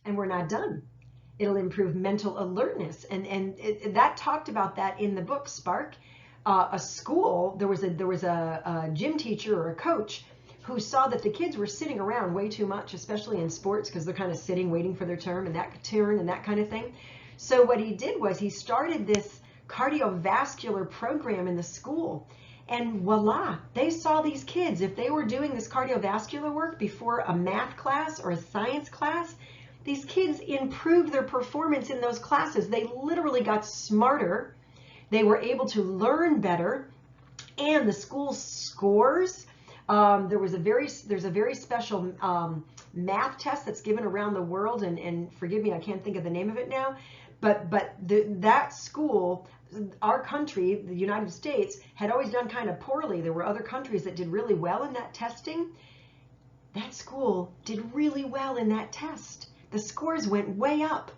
And we're not done. It'll improve mental alertness. That talked about that in the book, Spark. A school, there was a gym teacher or a coach who saw that the kids were sitting around way too much, especially in sports, because they're kind of sitting waiting for their turn and that kind of thing. So what he did was he started this cardiovascular program in the school. And voila, they saw these kids, if they were doing this cardiovascular work before a math class or a science class, these kids improved their performance in those classes. They literally got smarter. They were able to learn better. And the school scores, there's a very special math test that's given around the world, and forgive me, I can't think of the name of it now, but that school, our country, the United States, had always done kind of poorly. There were other countries that did really well in that testing. That school did really well in that test. The scores went way up.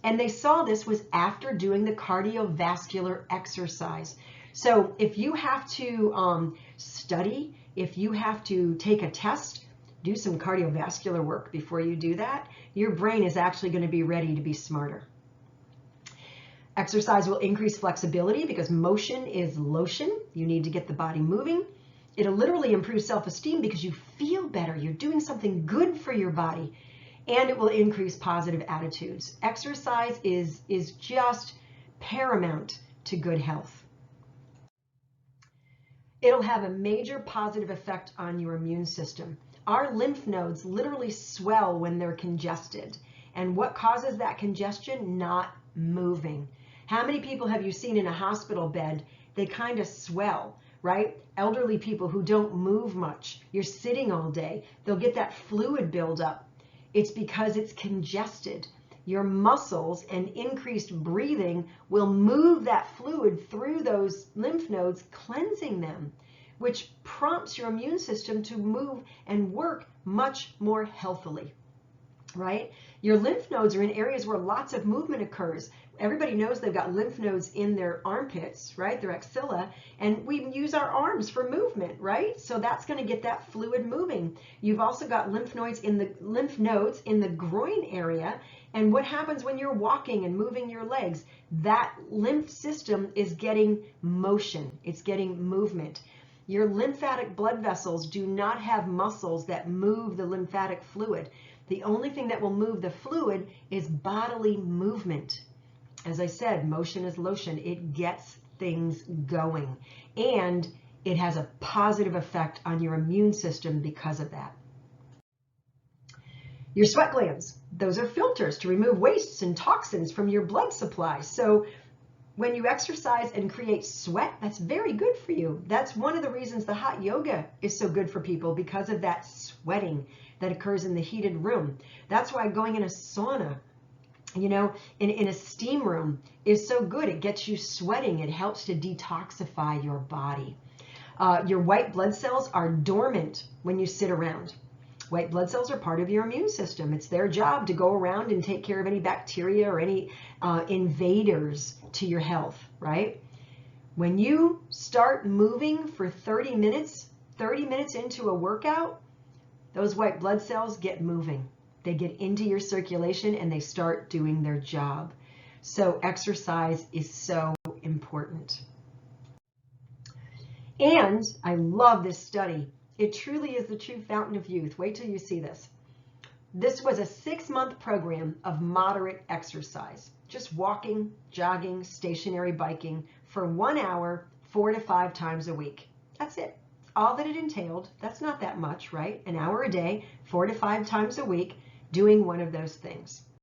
And they saw this was after doing the cardiovascular exercise. So if you have to study, if you have to take a test, do some cardiovascular work before you do that. Your brain is actually going to be ready to be smarter. Exercise will increase flexibility because motion is lotion. You need to get the body moving. It'll literally improve self-esteem because you feel better. You're doing something good for your body. And it will increase positive attitudes. Exercise is just paramount to good health. It'll have a major positive effect on your immune system. Our lymph nodes literally swell when they're congested. And what causes that congestion? Not moving. How many people have you seen in a hospital bed? They kind of swell, right? Elderly people who don't move much. You're sitting all day. They'll get that fluid buildup. It's because it's congested. Your muscles and increased breathing will move that fluid through those lymph nodes, cleansing them, which prompts your immune system to move and work much more healthily, right? Your lymph nodes are in areas where lots of movement occurs. Everybody knows they've got lymph nodes in their armpits, right? Their axilla, and we use our arms for movement, right? So that's going to get that fluid moving. You've also got lymph nodes in the groin area, and what happens when you're walking and moving your legs? That lymph system is getting motion. It's getting movement. Your lymphatic blood vessels do not have muscles that move the lymphatic fluid. The only thing that will move the fluid is bodily movement. As I said, motion is lotion. It gets things going, and it has a positive effect on your immune system because of that. Your sweat glands, those are filters to remove wastes and toxins from your blood supply. So when you exercise and create sweat, that's very good for you. That's one of the reasons the hot yoga is so good for people, because of that sweating that occurs in the heated room. That's why going in a sauna, you know, in a steam room is so good. It gets you sweating. It helps to detoxify your body. Your white blood cells are dormant when you sit around. White blood cells are part of your immune system. It's their job to go around and take care of any bacteria or any invaders to your health, right? When you start moving for 30 minutes into a workout, those white blood cells get moving. They get into your circulation and they start doing their job. So exercise is so important. And I love this study. It truly is the true fountain of youth. Wait till you see this. This was a 6-month program of moderate exercise. Just walking, jogging, stationary biking for 1 hour, 4 to 5 times a week. That's it. All that it entailed. That's not that much, right? An hour a day, 4 to 5 times a week, doing one of those things.